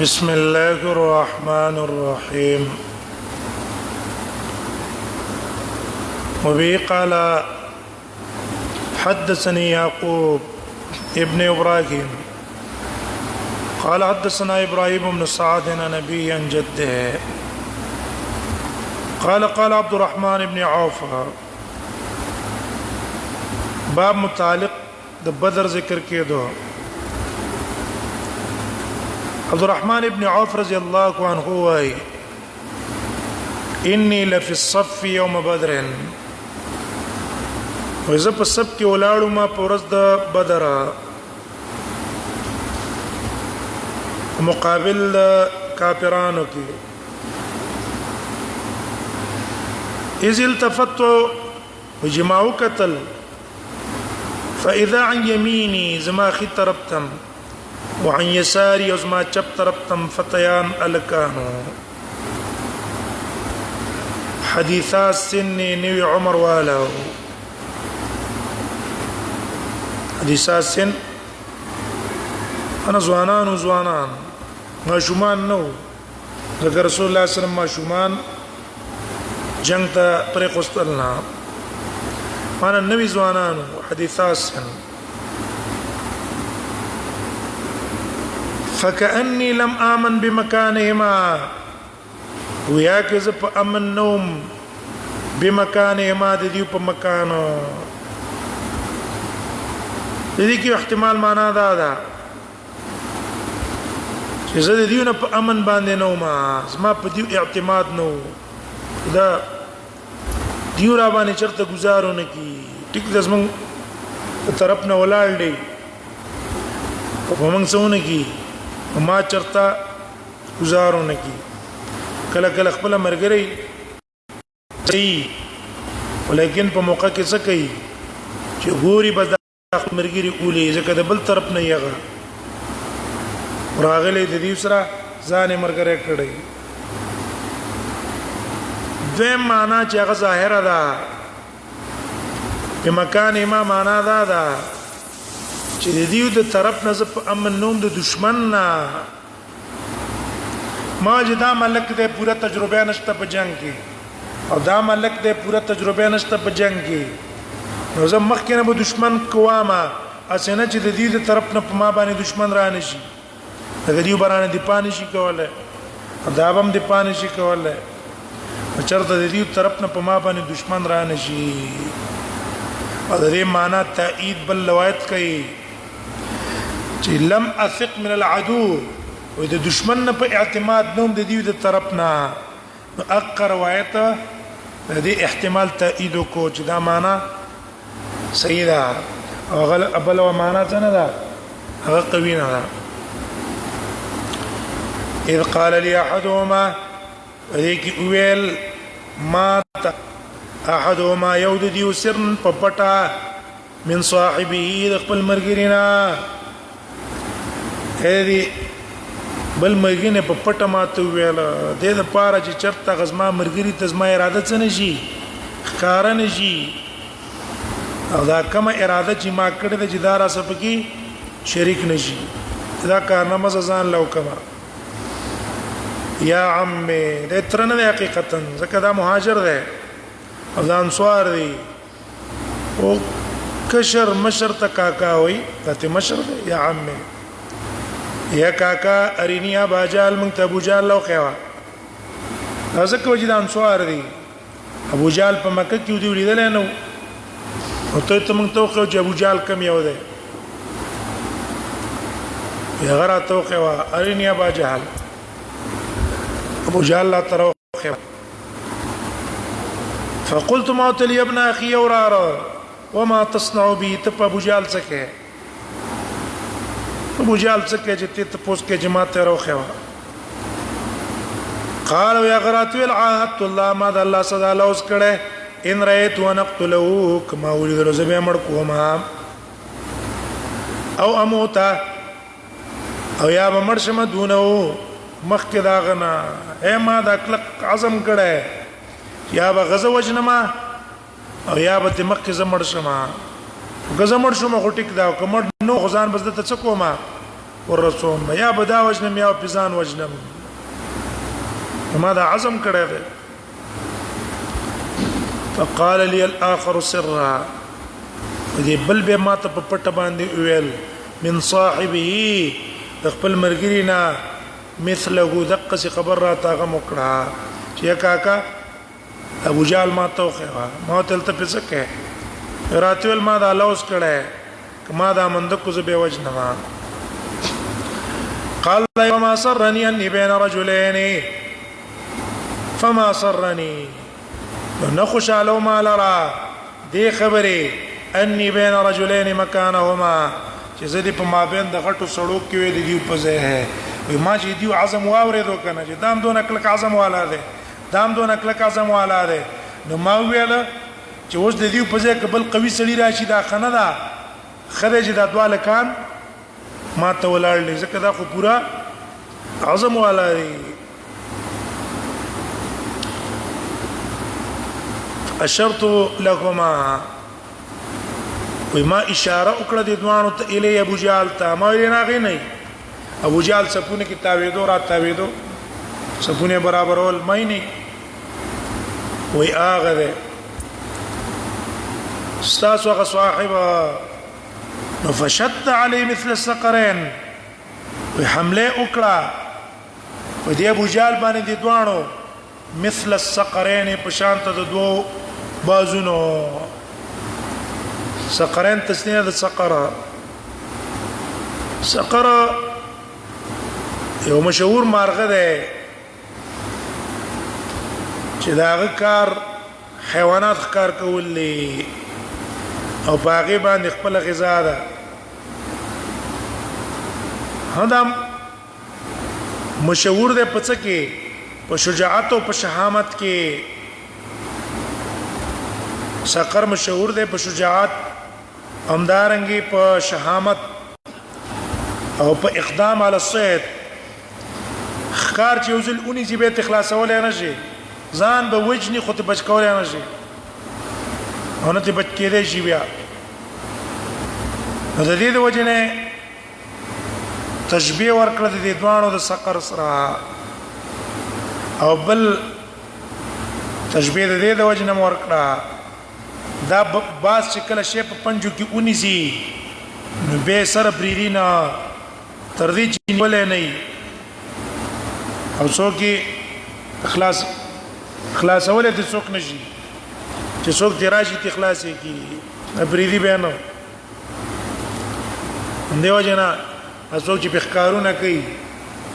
بسم الله الرحمن الرحيم وبه قال حدثني يعقوب ابن إبراهيم قال حدثنا إبراهيم بن سعد عن أبيه عن جده قال عبد الرحمن بن عوف باب متعلق بدر ذکر کېدو. عبد الرحمن ابن عوف رضی الله عنه وای انی لفی الصف یوم بدر، وزه په صف کې ولاړو ما په ورځ د بدر مقابل کافرانو کې. اذ التفت وجماعو قتل فاذا عن يميني زما خي طرفتم وعن يساري زما چپ طرفتم فتيان الکانو حديثا سن نوي عمر والو حديثا سن انا زوانان ما شومان نو ذکر رسول الله صلی الله علیه وسلم ما شومان جنگ ته پر قستلنا انا النبي زوانان حديثا سن فكأني لم آمن بمكانهما ويا كذا أمن نوم بمكانهما ديو بمكانه دي كي احتمال معنا دا چې ديو نه په امن باندې نوما زما په ديو اعتماد نو دا دیو را باندې چرته گزارونه کی ټیک د زمون طرف نه ولاړ دی په موږ څونه کی ما چرته گزارونه کی کله کله خپل مرګري صحیح ولیکن په موقع کې څه کوي چې ګوري بس مرګري اولي ځکه د بل طرف نه یغه راغلي د دې سره ځان مرګره کړی. دویم معنا چې هغه ظاهره ده په مکان ما معنا ده چې د دیو د طرف نه ز په امن نوم د دشمن نه ما جدا ملک د پوره تجربه نشته په جنگ کې او دا ملک د پوره تجربه نشته په جنگ کې نو زه مخکې نه به دشمن کوامه اسنه چې د دې د طرف نه په ما باندې دشمن را نشي د دیو برانه دی پانی شي کوله دا هم دی پانی شي کوله چرته د دې طرف نه په ما باندې دشمن را نشي. او د دې معنا تایید بل روایت کوي چې لم اثق من العدو و د دشمن نه په اعتماد نوم د دې د طرف نه اقر روایت د دې احتمال تایید کو چې دا معنا صحیح ده او غل ابل و معنا څنګه ده هغه قوی نه ده. اذ قال لي احدهما ذيك ويل مات احدهما يود ديو سرن پپټا من صاحبه د خپل مرګرینا هدي بل مرګینه پپټا ماته ویل د دې پاره چې چرته غزما مرګری تزما اراده څه نشي ښکار نشي او دا کوم اراده چې ما کړې د جدار اسب کې شریک نشي دا کارنامه ځان لو کما یا عمي د ترنه حقیقتا زکه دا مهاجر ده او دا انصار دي او کشر مشر ته کاکا وي ته مشر ده یا عمي یا کاکا ارینیا باجال من ته ابو جال لو خوا ازکه وجد انصار دي ابو جال په مکه کې دی ولیدل نو او ته من ته خو ابو جال کم یو ده یا غره ته خوا ارینیا باجال ابو جهل لا تروخ فقلت ما تلي ابن اخي ورارا وما تصنع بي تب ابو جهل سکه ابو جهل سکه چې ته پوس کې جماعت روخه قال يا غرات العهد الله ما الله صدا لوس کړه ان رايت ونقتله كما ولد رزبه مړ کوما او اموتا او یا بمرشم دونه مخک دا غنا اے ما دا کلک عزم کړه یا به غزو وجنما او یا به مخک زمړ شما غزمړ شما غټیک دا کومړ نو غزان بس د څه کوما ورسوم یا بدا وجنم یا پزان وجنم ما دا عزم کړی دی. فقال لي الاخر سرها دې بل به ما ته په پټه باندې ویل من صاحبه د خپل مرګري نه مثله دقه خبر را تاغه مکړه چې کاکا ابو جال ما توخه ما تلته پسکه راتول ما دا لوس کړه کما دا مندکو زبه وجنما. قال وما سرني اني بين رجلين فما سرني نخش على ما لرا دي خبري اني بين رجلين مكانهما چې زدي په مابین د غټو سړو کې وي دی په ځای وي ما چې دی عزم واورېدو کنه چې دام دون کلک عزم والا دی دام دون کلک عزم والا دی نو ما ویل چې اوس د دې په ځای قبل قوي سړی راشي دا خنه دا خرج د دواله کان ما ته ولاړ ځکه دا خو پورا عزم والا دی. اشرت لهما وما اشاره وکړه د دوانو ته الی ابو جال ته ما وینا غي نه ابو جال سپونه کې تاویدو را تاویدو سپونه برابر ول مې نه وی اغه ده استاذ وغ صاحب نو فشد علی مثل السقرين وحمله وکړه و دې ابو جال باندې د دوانو مثل السقرين په شان ته د دوو بازونو سقرين تسنيه د سقره سقره یو مشهور مارغه ده چې دا کار حیوانات ښکار کولې او باغی باندې خپل غذا ده هدم مشهور ده پڅ کې په شجاعت او په شهامت کې سقر مشهور ده په شجاعت همدارنګي په شهامت او په اقدام علی الصید خار چې وزل اونې چې به اخلاصول نه شي ځان به وجني خو ته بچ کول نه شي او نه ته بچ کېدې شي بیا د دې د وجنه تشبیه ورکړه د دې دوانو د سقر سره او بل تشبیه د دې د وجنه ورکړه دا باز چې کله شی په پنجو کې اونیزي نو به سره بریرینا تر دې چې ولې نه او څوک خلاص اولې د څوک نشي چې څوک دی راشي ته خلاص کی بریری بیان دیو جنا څوک چې بخکارونه کوي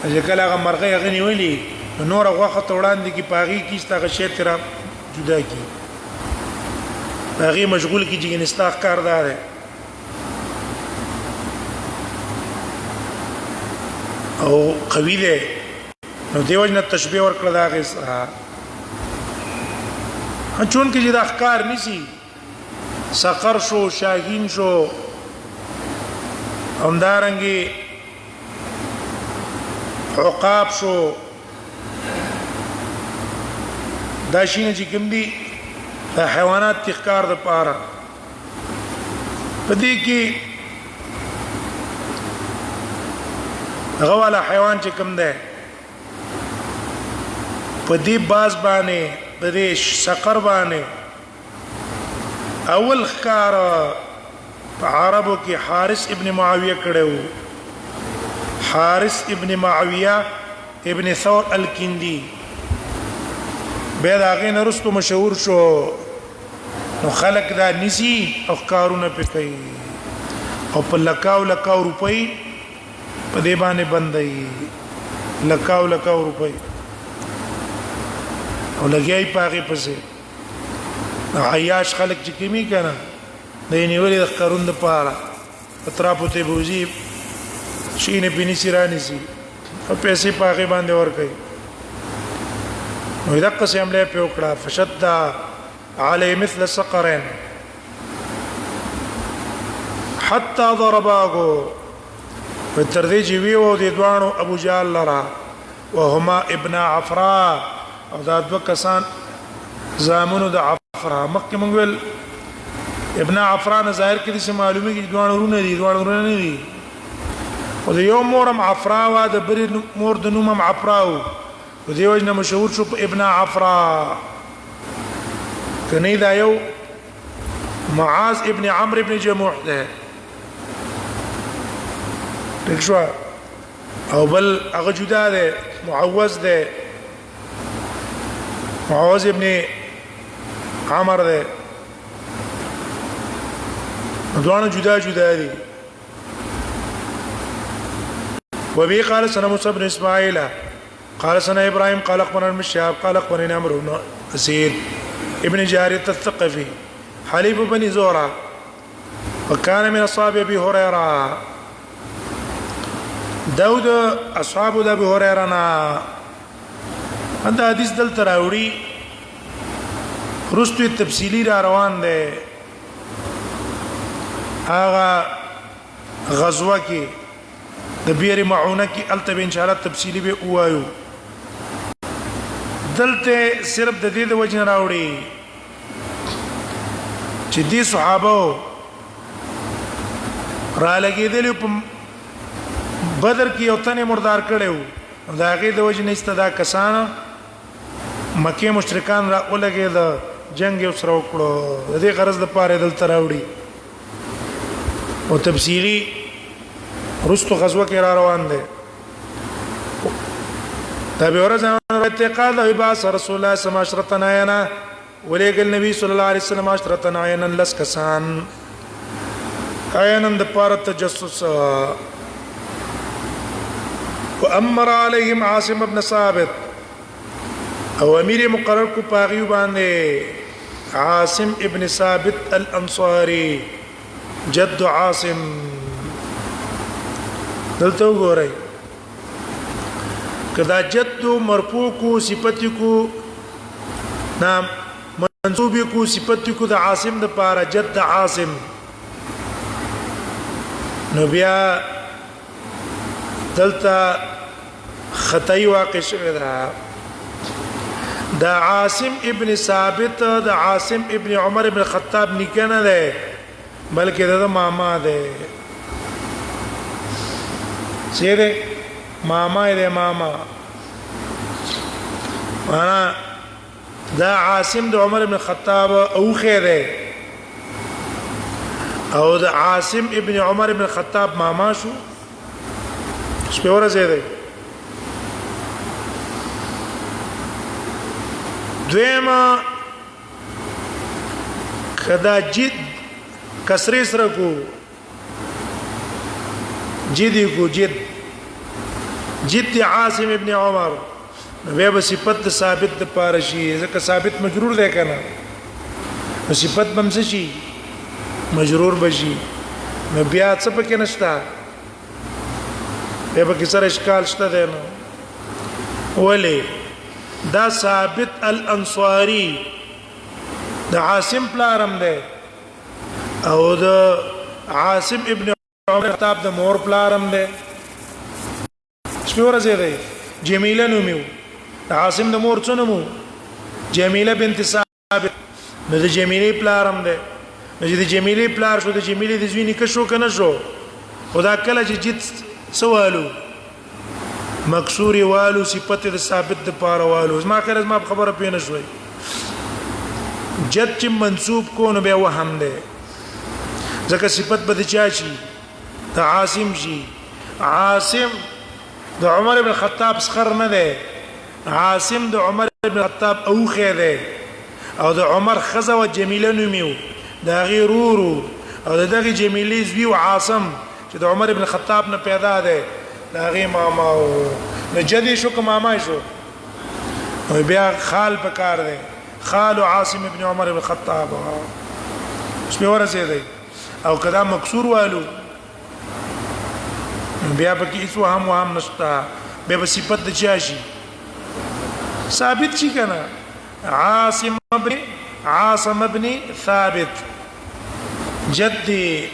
چې کله هغه مرغه غنی ویلي نور غوخه توړاندې کی پاغي کیسته غشې تر جدا کی باغی مشغول کی چې نستاخ کاردار ہے او قوی ده نو دیو جنا تشبیه ورکړه دا غي چون کې چې د احکار نسی سقر شو شاهین شو همدارنګي عقاب شو دا شینه چې کوم دي د حیوانات تخکار د پاره پدې کې هغه والا حیوان چې کوم ده پدې باز باندې پدې سقر باندې اول خکار په عربو کې حارث ابن معاویه کړو حارث ابن معاویه ابن ثور الکندی به دا غي نرستو مشهور شو نو خلق دا نسی او کارونه پکې او په لکاو روپۍ په دې باندې بندي لکاو روپۍ او لګیای پاغه پسې عیاش خلق چې کمی کنه د نیولې د قرون د پاره اطرافو ته بوزي شینه پینې سیرانی سي او پیسې پاغه باندې ور کوي نو دغه څه عمله په وکړه فشد علی مثل سقرين حتى ضرباه وتردي جويو دي دوانو ابو جال لرا وهما ابن عفراء او دا دو کسان زامنو د عفراء مکه مونږ ابن عفراء ظاهر کې چې معلومه کې دوانو نه دي او د یو مورم عفرا وا د بری مور د نومم عفراو او دی وجنه مشهور شو په ابن عفرا کني دا یو معاذ ابن عمرو ابن جموح ده دښوا او بل هغه جدا ده معوذ ده معوذ ابن عمر ده دوانه جدا جدا دي وبي قال سنة موسى بن إسماعيل قال سنة إبراهيم قال أخبرنا المشاب قال أخبرنا عمرو بن أسيد ابن جارية الثقفي حليف بني زورة وكان من أصحاب أبي هريرة داود أصحاب أبي هريرة هذا حديث دل تراوري رستو التفصيلي را روان ده آغا غزوه کې د بیر معونه کې الته ان شاء الله تفصیلی به وایو دلته صرف د دې د وجه راوړي چې دي صحابه را لګیدل په بدر کې یو تنه مردار کړو دا غي د وجه نشته دا کسان مکه مشرکان را ولګي د جنگ یو سره وکړو د دې غرض د پاره دلته راوړي او تفصیلی رستو غزوه کې را روان دي تابع ورځ اعتقاد او باس رسول الله صلی الله علیه وسلم عینا ولېګل نبی صلی الله علیه وسلم عشرة عینا لس کسان عینا د پاره تجسس وامر عليهم عاصم بن ثابت او امیر مقرر کو پاغي باندې عاصم ابن ثابت الانصاري جد عاصم دلته وګورئ کدا جد مرفوع کو صفت کو نام منصوب کو صفت کو د عاصم د پاره جد عاصم نو بیا دلته خطای واقع شوی دا عاصم ابن ثابت د عاصم ابن عمر ابن خطاب نکنه ده بلکې دا ماما ده سیده ماما ده ماما معنا دا عاصم د عمر ابن خطاب او خیره او دا عاصم ابن عمر ابن خطاب ماما شو سپیوره زیده دویما خدا جد کسری سره کو جدی کو جد عاصم ابن عمر بیا به صفت ثابت د پاره شي ځکه ثابت مجرور دی کنه صفت بمس شي مجرور بشي نو بیا څه پکې نشتا بیا به سره اشکال شته دی نو ولی دا ثابت الانصاری د عاصم پلارم دی او د عاصم ابن عمر خطاب د مور پلارم دی شپور زیده جمیله نومیو د عاصم د مور څنومو جمیله بنت ثابت نو د جمیله پلارم دی نو چې د جمیله پلار شو د جمیله د زوی نکه شو کنه شو خدا کله چې جت سوالو مکسور والو صفت د ثابت د پاره والو ما کړه ما خبره پینې شوي جد چې منسوب کو نو به وهم ده ځکه صفت به چا شي د عاصم شي عاصم د عمر ابن خطاب سخر نه ده عاصم د عمر ابن خطاب او خیره او د عمر خزه او جمیله نومیو دا غیرورو او دغه جمیله زوی او عاصم چې د عمر ابن خطاب نه پیدا ده دا غي ماما او نجدي شو که ماما شو او بیا خال پکار ده خال عاصم ابن عمر ابن خطاب اسمه ورسه ده او کدا مکسور والو بیا پکې هیڅ وهم نشتا به صفت د چاشي ثابت شي کنه عاصم ابن ثابت جدي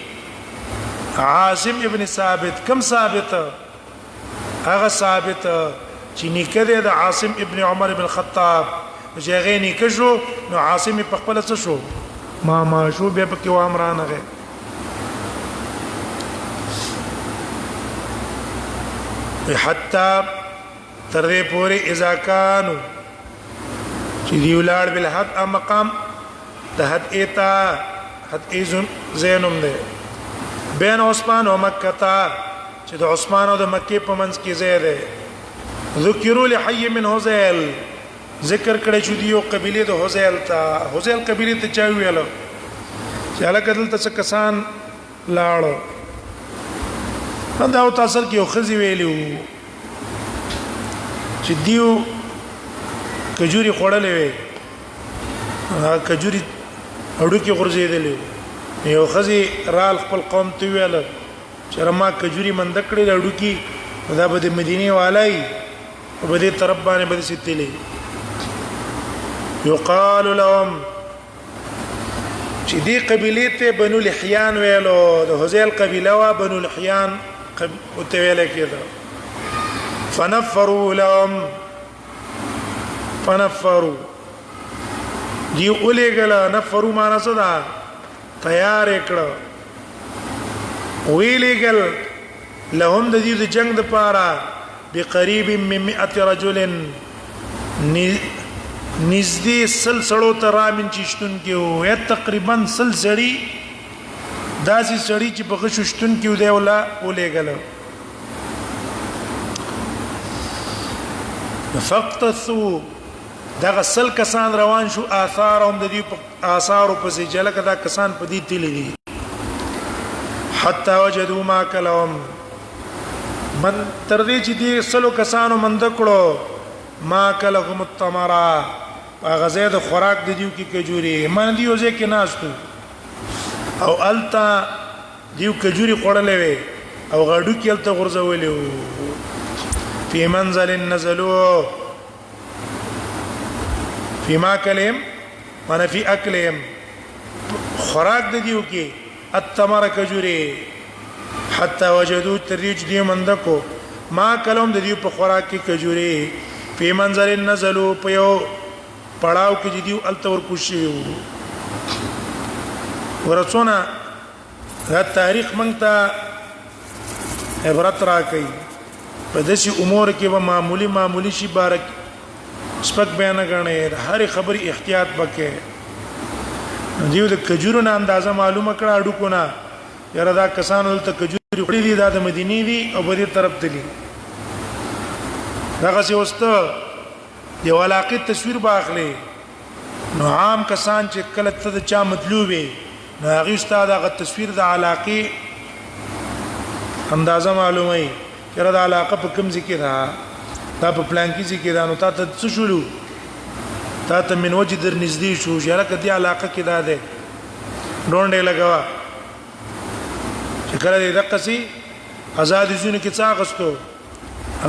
عاصم ابن ثابت كم ثابت هغه ثابت چې نکده د عاصم ابن عمر ابن خطاب چې هغه نکشو نو عاصم په خپل څه شو ما شو به پکې و امرانه حتی تر دې پورې اذا كانوا چې دی ولار بالحد مقام د حد ایتا حد ایزن زینم ده بین عثمان او مکه تا چې د عثمان او د مکه په منځ کې ځای ده ذکروا لحي من هذيل ذکر کړی چې دی یو قبيله د هذيل تا هذيل قبيله ته چا ویل چې هغه کدل ته کسان لاړو دا او تاسو کې یو خزي ویلو چې دیو کجوري خوړلې وي کجوري اډو کې غورځېدلې یو خزي رال خپل قوم ته ویل چې رما کجوري مند کړې اډو کې دا به د مدینه والای او به دې طرف باندې به ستلې یقال لهم چې دې قبيله ته بنو لحيان ویلو د هذيل قبيله وا بنو لحيان او ته ویل کېده فنفروا لهم فنفروا دی اولېګل نفروا معنا څه ده تیار کړه ویلېګل لهم د دې جنگ د پاره بقريب من 100 رجل نزدې سلسلو ترامن چشتون کې وي تقریبا سلسړي داسې سړي چې په غششتون کې دی ولا اولېګل فقطوا دا غسل کسان روان شو آثارهم د دې آثار په سي جلک دا کسان په دې تللی دي حتا وجدوا ما كلهم من تر دې چې دې سلو کسانو مند کړو ما كلهم التمرا غزه د خوراک د دیو کې کجوري من دیو ځکه ناشتو او التا دیو کجوري خوړلې وي او غاډو کې الته غرزولې في منزل نزلوا في ماكلهم وانا في اكلهم خوراک د دیو کې التمر کجوري حتى وجدوا تريج دیو مندکو ما کلم د دیو په خوراک کې کجوري في منزل نزلوا په یو پړاو کې دیو الته ور کوشي ورڅونه دا تاریخ مونږ ته عبرت راکړي په داسې امور کې به معمولی شي بارک سپک بیان غنې هر خبري احتیاط وکړي دیو د کجورو نه اندازه معلومه کړه اډو کو نه یاره دا کسانو ته کجوري وړي دي د مدینه دي او بری طرف دي دغه څه وسته دی علاقه تصویر باخلي نو عام کسان چې کله ته چا مطلوبه نو هغه استاد هغه تصویر د علاقه اندازه معلومه ای چیرې د علاقه په کوم ځای کې دا په پلان کې ځای کې دا نو تاسو څه شولو تاسو من وجه در نږدې شو چې هغه د علاقه کې دا ده ډونډه لګوا چې کله دې دقه سي آزاد ژوند کې څا غستو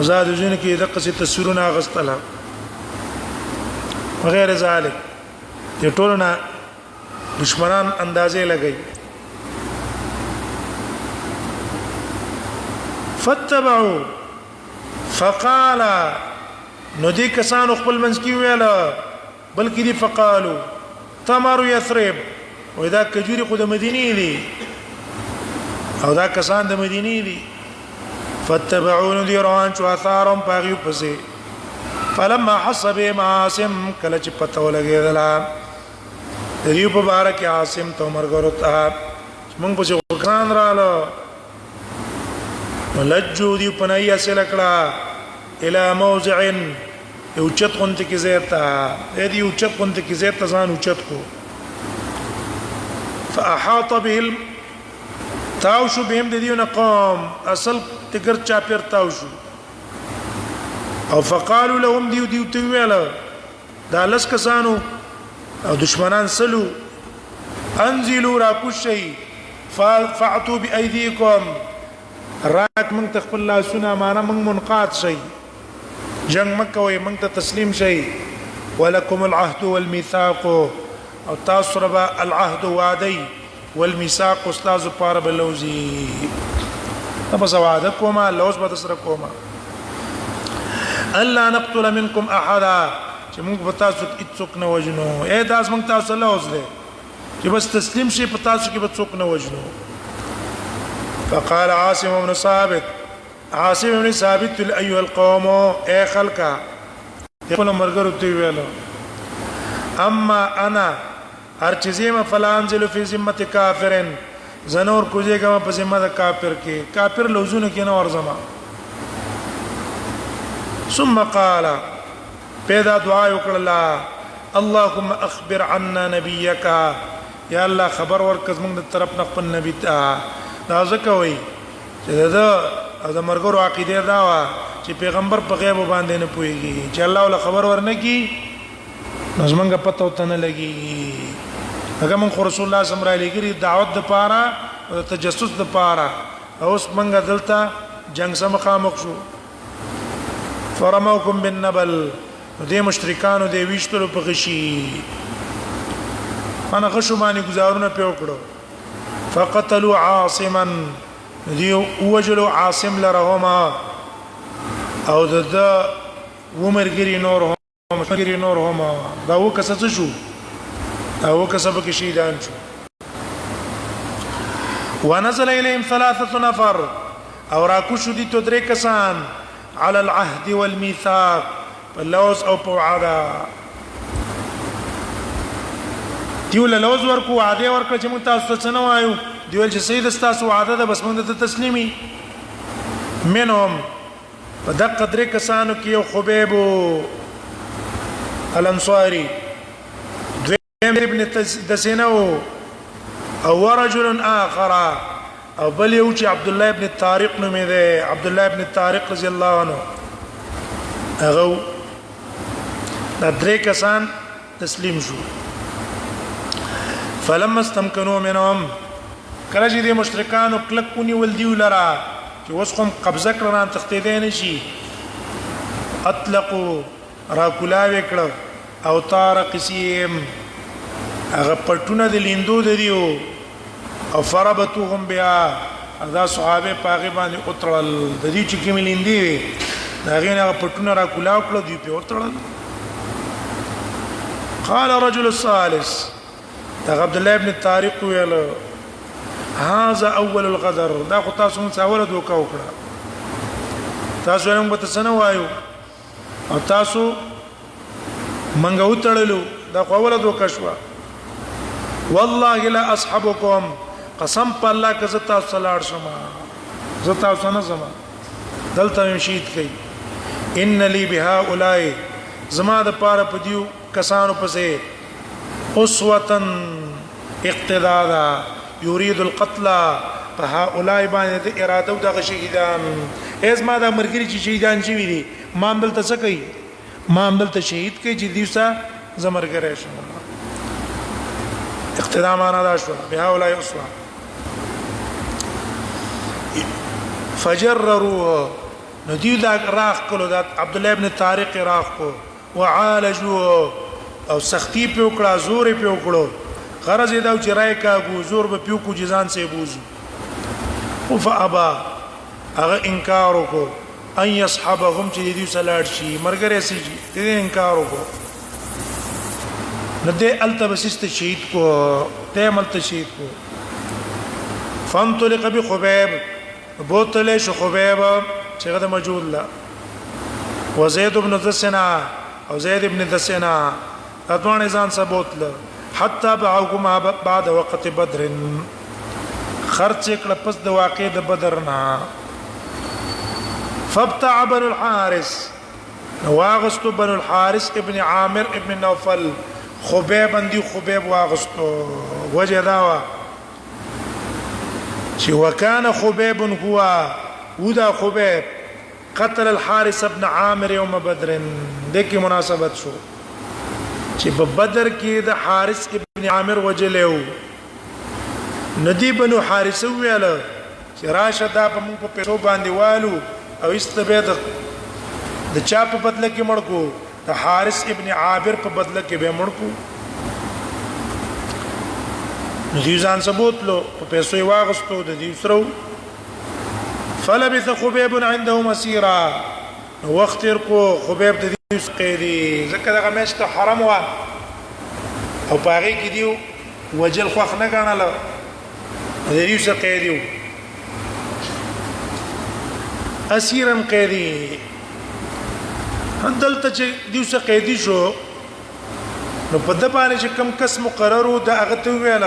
آزاد ژوند کې دقه سي تصویرونه غستله وغیر ذلک د ټولنا دشمنان اندازې لګي فتبعوا فقال نو دې کسانو خپل منځ کې ویل بلکې دې فقالو تمر یثرب ودا کجوري خو د مدینه دي او دا کسان د مدینه دي فتبعون دي روان شو اثارهم باغي پسې فلما حسب عاصم کله چې پته ولګېدل دې په بار کې عاصم ته مرګ ورته موږ په وکران رااله ولجو دي پنای اصل کړه الى موضع یوچت قنت کی زیتا دې یوچت قنت کی زیتا ځان اوچت کو فاحاط به تاوشو بهم د دیونه قوم اصل تګر چا پیر تاوشو او فقالوا لهم دیو تویل دا لس کسانو او دشمنان سلو انزلوا راکوشي فاعتوا بايديكم راک من تخپل الله سنا معنا من منقاد شي جنگ مکه وي من ته تسلیم شي ولكم العهد والميثاق او تاسرب العهد وعدي والميثاق استاذ پار بلوزي تبص وعدكما لوز بدسركما الا نقتل منكم احدا چې موږ په تاسو کې څوک نه وجنو اې تاسو موږ تاسو له اوس دې چې بس تسلیم شي په تاسو کې به څوک نه وجنو فقال عاصم بن ثابت عاصم بن ثابت ايها القوم اي خلقا خپل مرګرو ته ویلو اما انا ارچزیم فلانزل فی ذمه کافرن زنور کوجهګه په ذمه د کافر کې کافر لوزونه کې نه ورزما ثم قال پیدا دعا وکړه اللهم اخبر عنا نبيك یا الله خبر ورکز موږ د طرف نه خپل نبی ته دا ځکه وای چې دا مرګرو عقیده دا وا چې پیغمبر په غیب باندې نه پويږي چې الله ول خبر ورنکي نظمنګ پته وته نه لګي هغه من رسول الله صلی الله علیه وسلم دعوت د پاره او تجسس د پاره اوس منګه دلته جنگ سم مخامخ شو فرموکم بالنبل دې مشرکانو دې ویشتلو په غشي انا غشو باندې گزارونه په وکړو فقتلوا عاصما دې وجلوا عاصم لرهما او د ومرګری نور هم دا وکسه شو او کسب کې شهیدان شو ونزل اليهم 3 نفر او راکو شو دي تو درې کسان على العهد والميثاق اللوز او وعده دیول لوز ورکو وعده ورکړه چې موږ تاسو ته نه وایو دیول چې سید تاسو وعده ده بس موږ ته تسلیمي منهم بدق درې کسانو کې یو خبيب الانصاري ابن دسنو او رجل اخر او بل يوجي عبد الله ابن الطارق نومي ده عبد الله ابن الطارق رضي الله عنه اغو درې کسان تسلیم شو فلما استمكنوا منهم کله چې د مشرکانو کلکونی ولدیو لرا چې وسخم قبضه کړه تختیدې نشي اطلقوا راکولا وکړه او طار قسیم هغه پټونه د لیندو دیو او فربتوهم بیا دا صحابه پاغه باندې اوترل د دې چې کوم لیندې دا غینه پټونه را کولاو کړو دی په اوترل قال رجل الثالث دا عبد الله ابن الطارق ویل هذا اول الغدر دا خو تاسو مڅاوله دوکا وکړه تاسو هم په تاسو وایو او تاسو منګو تړلو دا خو اوله دوکا شو والله لا اصحابكم قسم په الله که زتا صلاح شما زتا سن زما دلته مشید کی ان لي بهؤلاء زما د پاره پدیو کسانو پسې اسوتن اقتداء يريد القتل فهؤلاء باندې اراده د شهیدان از ما د مرګري چې شهیدان شي دي ما بل ته څه کوي ما بل ته شهید کوي چې دیوسا زمرګره شي اقتداء معنا دا شو بهؤلاء اسوه فجرروا ندیو دا راخ کولو دا عبد الله ابن طارق راخ کو وعالجوا او سختی په وکړه زور په وکړو غرض دا چې راي کا زور به پیو کو جزان سي بوزو فابا هغه انکار وکړو ان يصحبهم چې دې سلاړ شي مرګره سي دې انکار وکړو نده التبسست شهید کو تیمل تشهید کو فانطلق بخبيب بوتل شو خبيب چې غد موجود لا وزيد بن دسنا او زيد بن دسنا اذن ځان ثبوت له حتى بعوما بعد وقت بدر خرچ کړه پس د واقع د بدر نه فابتع بن الحارث واغست بن الحارث ابن عامر ابن نوفل خبيب اندي خبيب واغستو وجه داوا چې وكان خبيب هو ودا خبيب قتل الحارث ابن عامر يوم بدر دغه مناسبت شو چې په بدر کې د حارث ابن عامر وجلو ندی بنو حارث ویاله چې راشه دا په موږ په پیسو باندې والو او استبد د چا په بدله کې مړکو د حارث ابن عابر په بدله کې به مړکو ندی ځان ثبوت لو په پیسو یې واغستو د دې سره فلبث خبيب عنده مسيرا وقت رکو خبيب د دې قیدی ځکه دغه مشت حرام و او پاره کې دیو وجل خوخ نه غنل د دې قیدیو اسیرا قیدی دلته چې دیوسه قیدی شو نو په د باندې چې کم کس مقرر وو د هغه ته ویل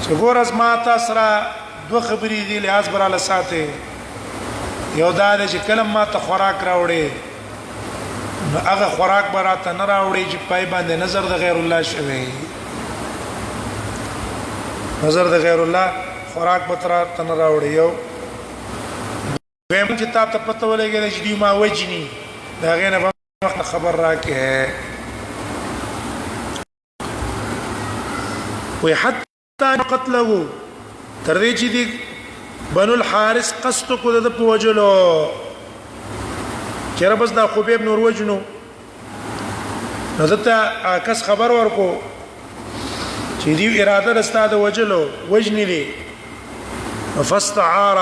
چې ګور از ما تاسو را دوه خبرې دي لحاظ براله ساته یو دا چې کلم ما ته خوراک راوړي نو هغه خوراک براته نه راوړي چې پای باندې نظر د غیر الله شوی نظر د غیر الله خوراک به تر ته نه راوړي یو ویم چې تاسو ته پته ولګی چې دی ما وجني دا غینه وخت خبر راکې وي حتى قتله تر دې چې دی بنو الحارث قصد کو د پوجلو چیرې بس دا خبيب نور وجنو نو دته کس خبر ورکو چې دی اراده رستا د وجلو وجنی دی فاستعار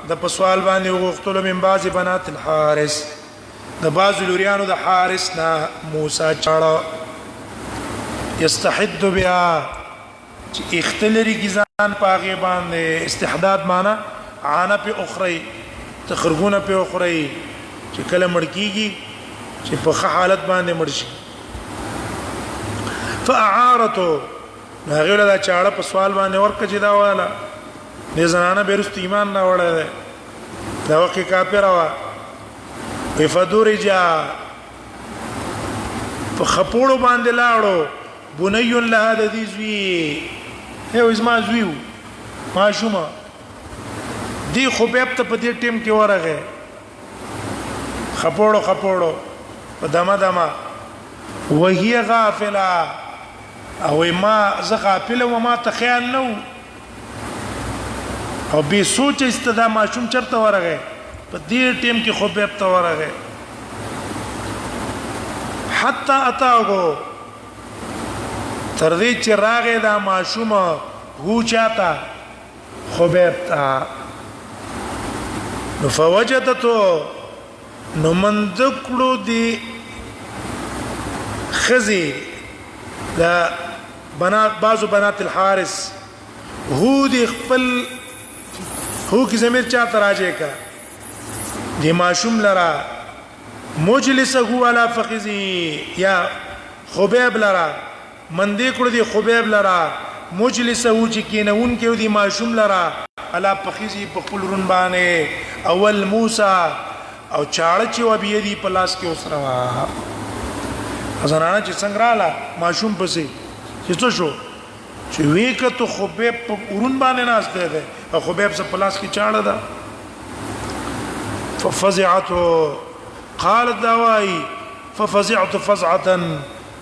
د پسوال باندې وغختلو من بعض بنات الحارث د بعض لوريانو د حارث نا موسی چاړه یستحد بها چې اختلری گزان پاغه باندې استحداد معنا عانه په اخرى تخرجونه په اخرى چې کله مړکیږي چې په حالت باندې مرشي فاعارته هغه له چاړه په سوال باندې ورکه چې دا والا دې زنانه بیرست ایمان نه وړه دا وکي کافر وا فدورجا په خپوړو باندې لاړو بني له د دې زوی هو اسما زویو ماشوما دی خبيب ته په دې ټیم کې ورغه خپوړو په دما وهي غافله او ما زه غافله و ما ته خیال نو او به سوچ استدا ماشوم چرته ورغه په دې ټیم کې خبيب ته ورغه حتی اتاغو تر دې چې راغې دا ماشوم هو چاته خبيب ته نو فوجدته نو مندکړو دی خزي دا بنات بعضو بنات الحارث هو دی خپل هو کی زمير چاته راځي کا دی ماشوم لرا مجلسه علی فخذی یا خبيب لرا مندې کړو دی خبيب لرا مجلسه و چې کینون کې دی ماشوم لرا علی فخذی په خپل رون باندې اول موسی او چاړه چې و بیا دی په لاس کې اوسره وا ازنانه چې څنګه رااله ماشوم پسې چې څه شو چې وېکته خبيب په ورون باندې ناشته ده او خبيب په لاس کې چاړه ده ففزعته قالت دواي ففزعت فزعه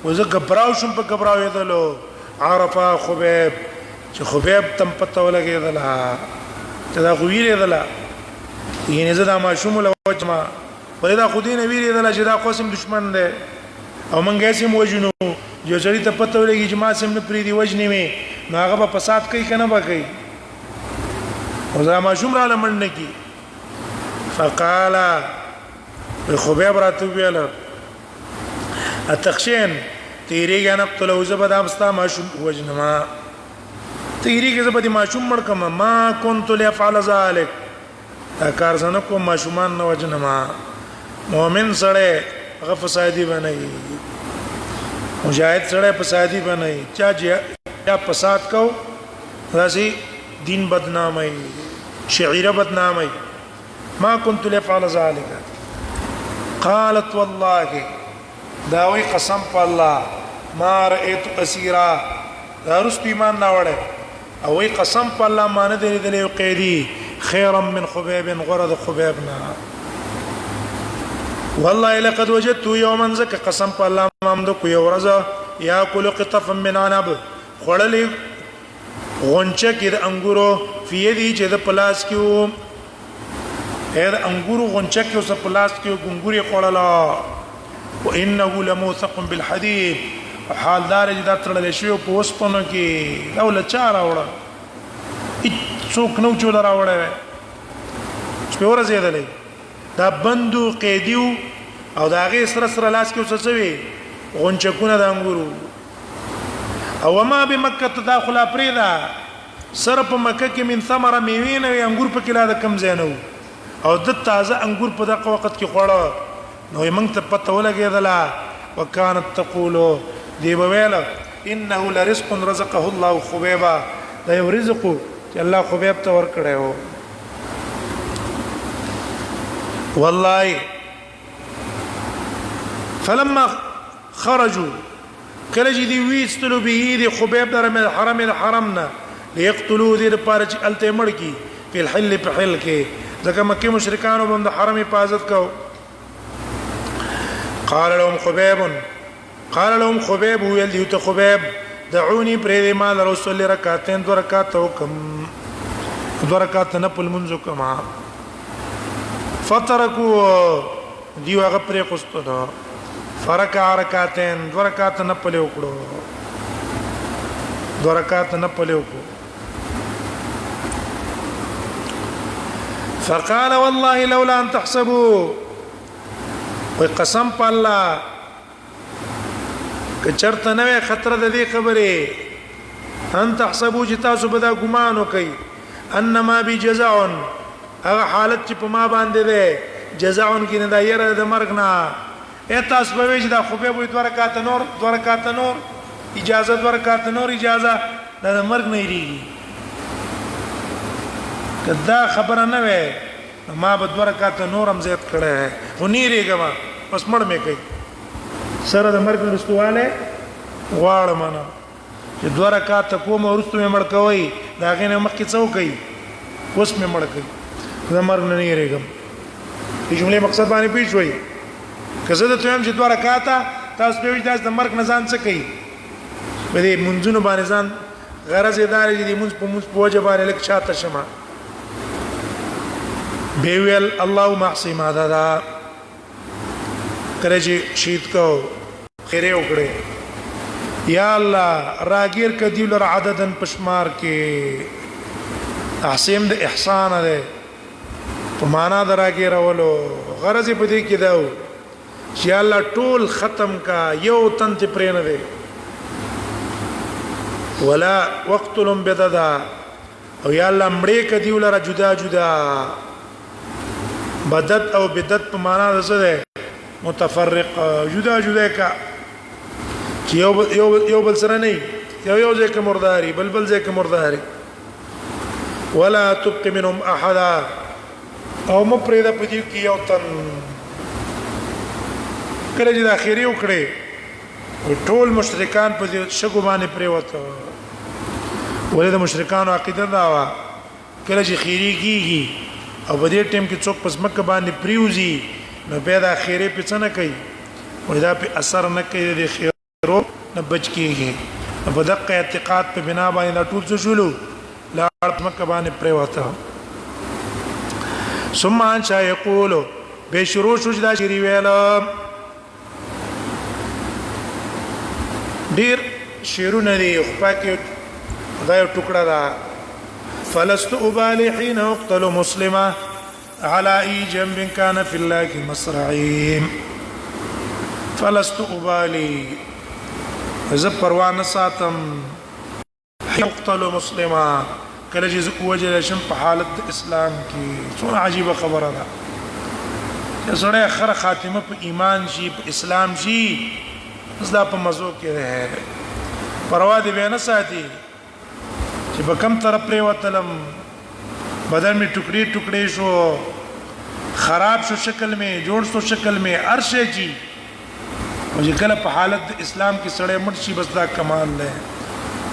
وزګ براو شم په غبراو یدلو عرفا خبيب چې خبيب تم پته ولګیدل چې دا خو ویریدل یعنی زدا ماشوم له وجما ولدا خودی نه ویریدل چې دا قسم دشمن ده او منګه سیم وجنو جو چری ته پته ولګی چې ما سیم نه پری دی وجنی می نو هغه په فساد کوي کنه به کوي او زدا ماشوم را لمن کی فقال خبيب راتو ویل اتخشين تیریږي نه قتل او زبد امستا ماشوم وجنما تیریږي زبد ماشوم مړکم ما كنت لافعل ذلك کار زنه کو ماشومان نه وجنما مؤمن سره هغه فسادي بنئ مجاهد سره فسادي بنئ چا فساد کو راسي دین بدنامي شعيره بدنامي ما كنت لافعل ذلك قالت والله داوي قسم بالله ما رايت اسيرا دارست ایمان نه وړه او وی قسم بالله ما نه دی دلی قیدی خيرا من خبيب غرد خبيبنا والله لقد وجدت يوما زك قسم بالله مامد کو یورزا یاکل قطفا من عنب خړلې غونچه کې د انګورو فی یدی چې د پلاس کېو هر انګورو غونچه کې اوس پلاس کې ګنګوري خړلا وانه لموثق بالحديد حال دار چې دا ترل شي په وسپنو کې دا ول چار اوړه څوک نو چول راوړې چې ورځې دلې دا بندو قیدیو او دا غي سره لاس کې وسوي غونچکونه د انګورو او ما بمکه تداخل افریدا سره په مکه کې من ثمره میوې نه انګور په کلا د کم زینو او د تازه انګور په دغه وخت کې خوړه نو موږ ته پته ولګېدله وکانت تقول دی ویل انه لرزق رزقه الله خبيبا دا یو رزق چې الله خبيب ته ورکړی والله فلما خرجوا کله چې دی ویستلو به دی خبيب در من الحرم الحرمنا ليقتلوا دې لپاره چې الته مړ کی په الحل په حل کې ځکه مکه مشرکانو باندې حرم حفاظت کو قال لهم خبيب هو يلي خبيب دعوني بريد ما رسول ركعتين 2 ركعات وكم 2 ركعات نپل منځ کما فتركوا دی هغه پرې قستو فرکع رکعتين 2 ركعات نپل وکړو 2 ركعات نپل وکړو فقال والله لولا ان تحسبوا وقسم بالله کچرته نوې خطر د دې خبره ان تحسبوا جتا سبدا ګمان وکي انما بجزع هغه حالت چې په ما باندې ده جزع کې نه دایره د مرګ نه تاسو به وځي دا خو به 2 رکعات نور 2 رکعات نور اجازه 2 رکعات نور اجازه د مرګ نه لري کدا خبره نه وې ما به 2 رکعات نور هم زیات کړه خو نیریګم پس مړ مې کوي سره د مرګ رستواله غواړم معنا چې 2 رکعات کوم ورستو مې مړ کوي دا غنه مخ کې څو کوي اوس مې مړ کوي د مرګ نه نیریګم دې جمله مقصد باندې پیښوي کزه ته هم چې 2 رکعات تاسو به وځي د مرګ نه ځان څه کوي په دې منځونو باندې ځان غرض ادارې دې منځ په منځ په وجه باندې لک شاته شمه بیویل اللهم احصي ما دا کله چې شهید کو خیره وکړي یا الله راګیر کدی ولر عددن پشمار کې احسیم د احسان ده په معنا دراګیر ولو غرض په دې کې داو چې الله ټول ختم کا یو تن ته پرې نه ده ولا وقتلم بددا او یا الله مړې کدی ولر جدا جدا بدت او بدت په معنا ده څه ده متفرق جدا جدا کا یو بل سره نه یو ځکه مرداري بل ځکه مرداري ولا تبق منهم احد او مپریدا پدې کې یو تن کله چې د اخیری وکړي ټول مشرکان په شګو باندې پریوته ولې د مشرکانو عقیده دا وا کله چې خیری کیږي او په دې ټیم کې څوک پس مکه باندې پریوزي نو به د اخیری په څه نه کوي ودا په اثر نه کوي د خیرو نه بچ کیږي په دقه اعتقاد په بنا باندې ټول څه شولو لا مکه باندې پریوته ثم ان شاء يقول بشروع شجدا شری ویل ډیر شیرونه دی خو پکې دا یو ټوکړه ده فلست ابالي حين اقتل مسلما على اي جنب كان في الله مصرعي فلست ابالي اذا پروانه ساتم اقتل مسلما کله چې وجل شم په حالت د اسلام کې څونه عجیب خبره ده چې سره اخر خاتمه په ایمان شي په اسلام شي زدا په مزو کې ده پروا دې نه ساتي چې په کم طرف پرې وتلم بدن می ټوکړي ټوکړي شو خراب شو شکل میں جوړ شو شکل میں ارشه جی او چې کله په حالت د اسلام کې سړی مړ شي بس دا کمال ده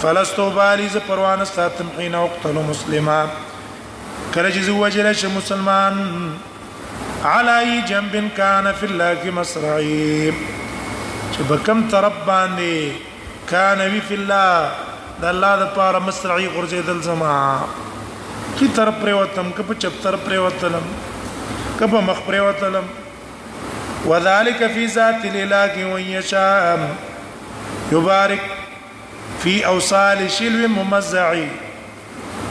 فلستو بالی ز پروانه ساتم حين اقتل مسلما کله چې وجل ش مسلمان علی جنب کان فی الله مصرعی چې بکم طرف باندې کان وی فی الله د الله د پاره مصرعی غرزیدل زما کی طرف پر وتم کپ چپ طرف پر وتلم کپ مخ پر وتلم وذلك في ذات الاله ويشاء يبارك في اوصال شلو ممزعي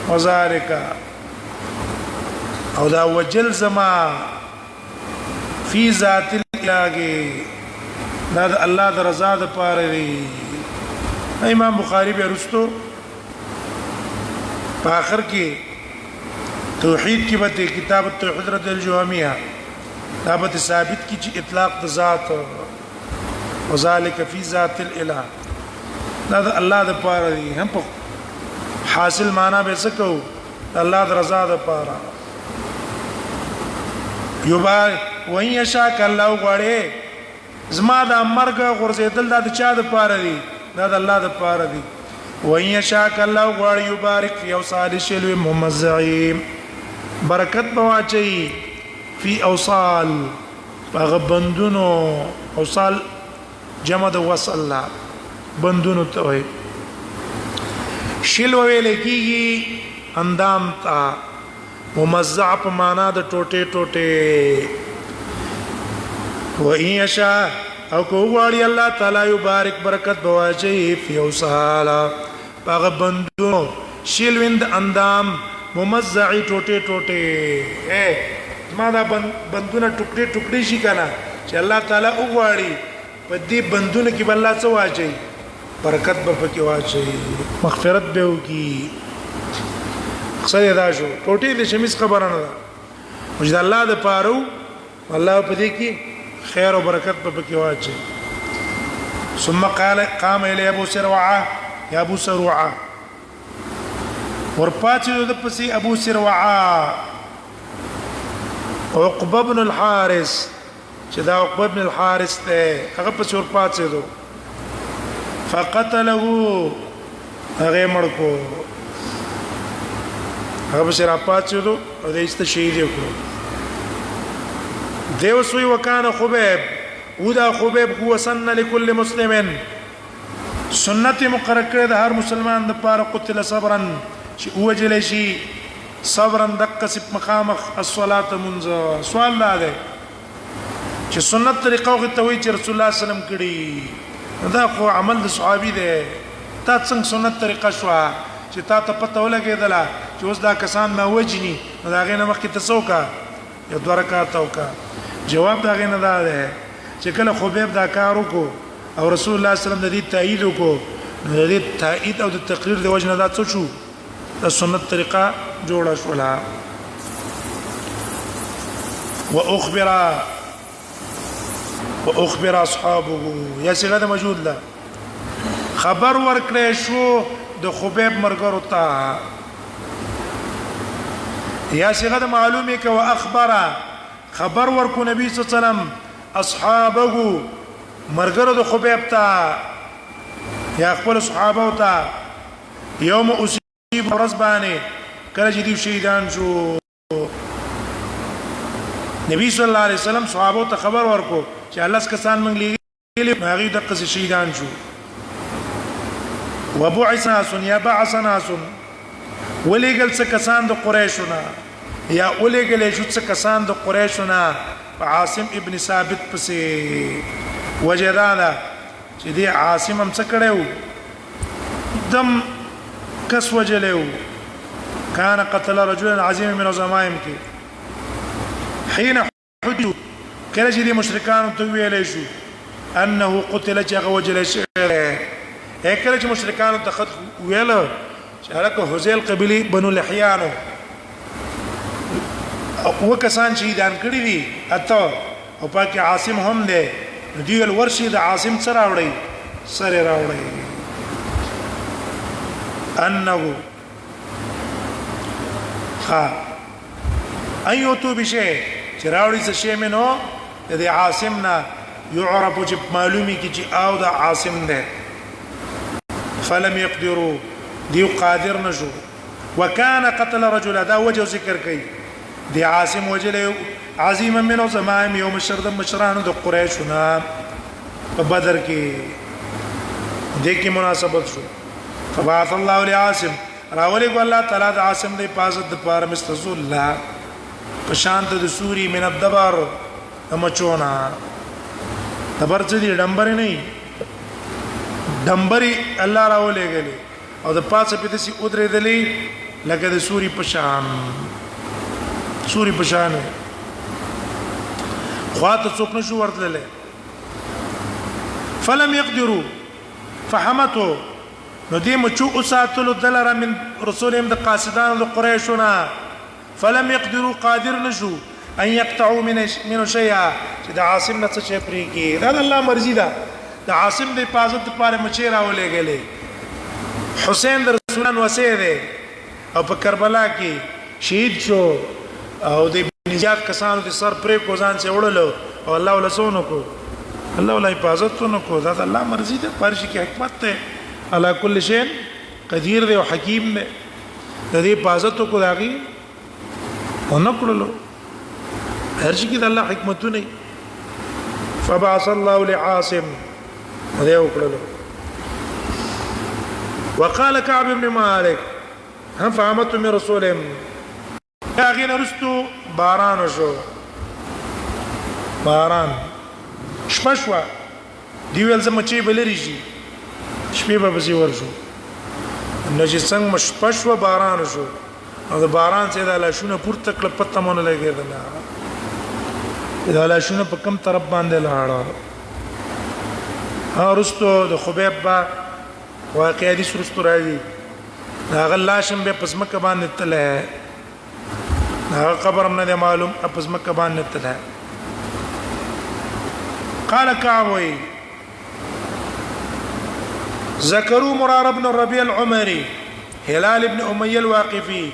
وذلك او دا وجل زما في ذات الاله دا الله د رضا د پاره دی امام بخاری به رستو په اخر کې توحید کې به کتاب التوحید رد الجواميه دا به ثابت کی چې اطلاق د ذات وذالک فی ذات الاله دا د الله د پاره دی هم په حاصل معنا به څه کو الله د رضا د پاره یوبا وای یشاک الله غړې زما د مرګ غرزیدل د چا د پاره دی دا د الله د پاره دی وای یشاک الله غړ یبارک فی اوصال شلو ممزعیم برکت بواچی فی اوصال هغه بندونو اوصال جمع د وصل بندونو ته وي شلو ویل کیږي اندام تا ممزع په معنا د ټوټه ټوټه و ان یشاء او کو غواړي الله تعالی یبارک برکت بواچی فی اوصال هغه بندونو شلوند اندام ممزعی ټوټه ټوټه ما دا بندونه ټوکړي ټوکړي شي کنه چې الله تعالی وغواړي په دې بندونه کې بل الله څه واچي برکت به پکې واچي مغفرت به وکي خسرې دا شو ټوټي د شمیس خبره نه ده چې الله د پاره الله په دې کې خیر او برکت به پکې واچي ثم قام الى ابو سروعه يا ابو سروعه ورپاتې د پسې ابو سروعه عقبه بن الحارث چې دا عقبه بن الحارث ته هغه په څور پاتې دو فقتله هغه مړکو هغه په سر پاتې دو او د است شهید کړو دیو سوی وکانه خبيب ودا خبيب هو سن لكل مسلم سنت مقرر کړه د هر مسلمان د پاره قتل صبرا چې وجل شي صبرا دقه مقامخ الصلاه منذ سوال ده چې سنت طریقو کې توي چې رسول الله صلی الله علیه وسلم کړي دا خو عمل د صحابي ده تا څنګه سنت طریقه شو چې تا ته پته ولګېدله چې اوس دا کسان ما وجني دا غینه مخکې تسوکا یو دوه رکعات وکا جواب دا غینه دا ده چې کله خبيب دا کار وکړو او رسول الله صلی الله علیه وسلم د دې تایید وکړو د دې تایید او د تقریر د وجنه دا څه شو د سنت طریقه جوړه شولا واخبر اصحابه یا څنګه موجود ده خبر ورکړې شو د خبيب مرګرو ته یا څنګه معلومه ک واخبر خبر ورکو نبی صلی الله علیه وسلم اصحابه مرګرو د خبيب ته یا خپل صحابه ته یوم اصیب رزبانه کله چې دی شهیدان شو نبی صلی الله علیه وسلم صحابه ته خبر ورکو چې الله کسان موږ لګیلې هغه د قصې شهیدان شو وبعث ناس یا بعث ناس ولېګل څه کسان د قریشونه یا ولېګل څه کسان د قریشونه عاصم ابن ثابت پسې وجدانا چې دی عاصم هم څه کړو دم کس وجلو كان قتل رجلا عظيما من الزمائم کې حين حدوا کله چې د مشرکانو ته ویلې شو انه قتل جغ وجل شي کله چې مشرکانو ته خط ویل چې هغه حذیل قبلی بنو لحیانو وکسان شهیدان کړی دي اته او پاکي عاصم هم دی دی ورشي د عاصم سره راوړی سره راوړی انه ايوتو بشيء چراوړي څه شی منو د عاصمنا يعرف چې معلومي کی چې او د عاصم ده فلم يقدروا دی قادر نشو وكان قتل رجل دا وجه ذکر کوي دی عاصم وجل عظیم منو زمام یوم الشرد مشران د قریشنا په بدر کې د کی مناسبت شو فبعث الله لعاصم راولي الله تعالی د عاصم د حفاظت د پاره مستذل الله پشانت د سوري من الدبر امچونا دبر چې دی ډمبري نه ډمبري الله راولې غلي او د پاسه په دسي ودرې دلی لکه د سوري پشان سوري پشان خواته څوک نشو ورتلله فلم يقدروا فحمته نو دې مچو اساتلو دلره من رسولهم د قاصدان د قریشنا فلم يقدروا قادر نشو ان يقطعوا من شيئا چې د عاصم نه څه شي پرې کې دا الله مرضی ده د عاصم د حفاظت لپاره مچې راولې غلې حسین د رسولان وسیع ده او په کربلا کې شهید شو او د نجات کسانو د سر پرې کو ځان څخه وړلو او الله ولسونو کو الله ولا حفاظت نو کو دا الله مرضی ده پرشي کې حکمت ده على كل شيء قدير دی او حکیم دی د دې حفاظت کو داغي ونکړلو هر شي کې د الله حکمتونه فبعث الله لعاصم هذا وکړلو وقال كعب بن مالك هم فهمت من رسولهم هغه نرستو باران شو باران شپشوا دی ول زما چې بلری شي شپې به بزي ورشو نو چې څنګه مشپشوا باران شو او د باران څخه د لاشونه پورته کړ پته مونږ لګیدل دا لاشونه په کم طرف باندې لاړه ارستو د خبيب با واقعي دي سرستو راځي دا غلاشم به پسمکه باندې تله دا قبر نه معلوم پسمکه باندې تله قال كعب ذكروا مرار بن الربيع العمري هلال بن أمية الواقفي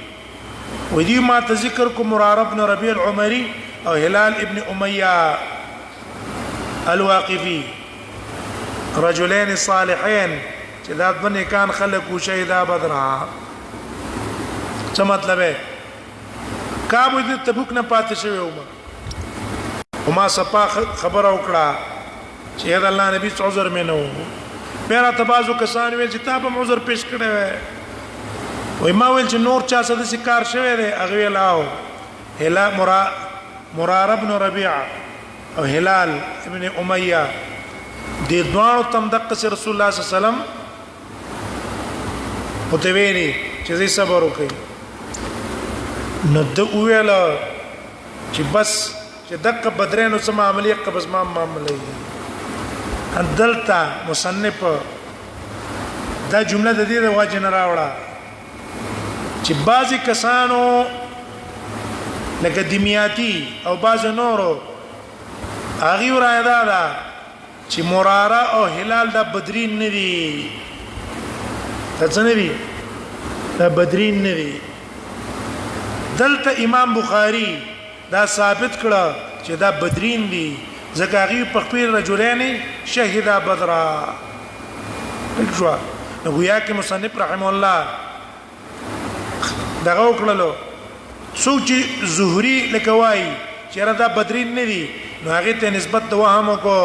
ودي ما تذكركم مرار بن الربيع العمري أو هلال بن أمية الواقفي رجلين صالحين جذات بني كان خلقوا شهيدا بدرا څه مطلب ہے کابو دې تبوک نه پاتې شوی وما صفا خبر وکړه چې دا الله نبی عذر مې نو میرا تبازو کسان ویل چې تاسو هم عذر پیش کړی وای ما ویل چې نور چا څه د کار شوی دی هغه ویل او هلال مرار ابن ربيعه او هلال ابن اميه دې دوه تم د رسول الله صلی الله علیه وسلم متویری چې زې صبر وکړي نو د ویل چې بس چې دغه بدرینو سم عملیه قبض ما معاملې دلته مصنف دا جمله د دې د واجب نه راوړه چې بعضی کسانو لکه دمیاتی او بعض نورو هغه ورایدا دا چې مراره او هلال د بدرین نه دي څه نه دي د بدرین نه دي دلته امام بخاری دا ثابت کړه چې دا بدرین دي زکاغي په خپل رجلین شهدا بدرا دغه نو گویا کې مصنف رحم الله دغه وکړلو سوچ زهري لکوای چې را دا بدرین نه دي نو هغه ته نسبت د وهم کو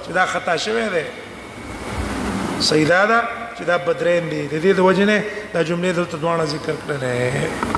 چې دا خطا شوی دی سیدا دا چې دا بدرین دي د دې د وجنه دا جمله دلته دوانه ذکر کړل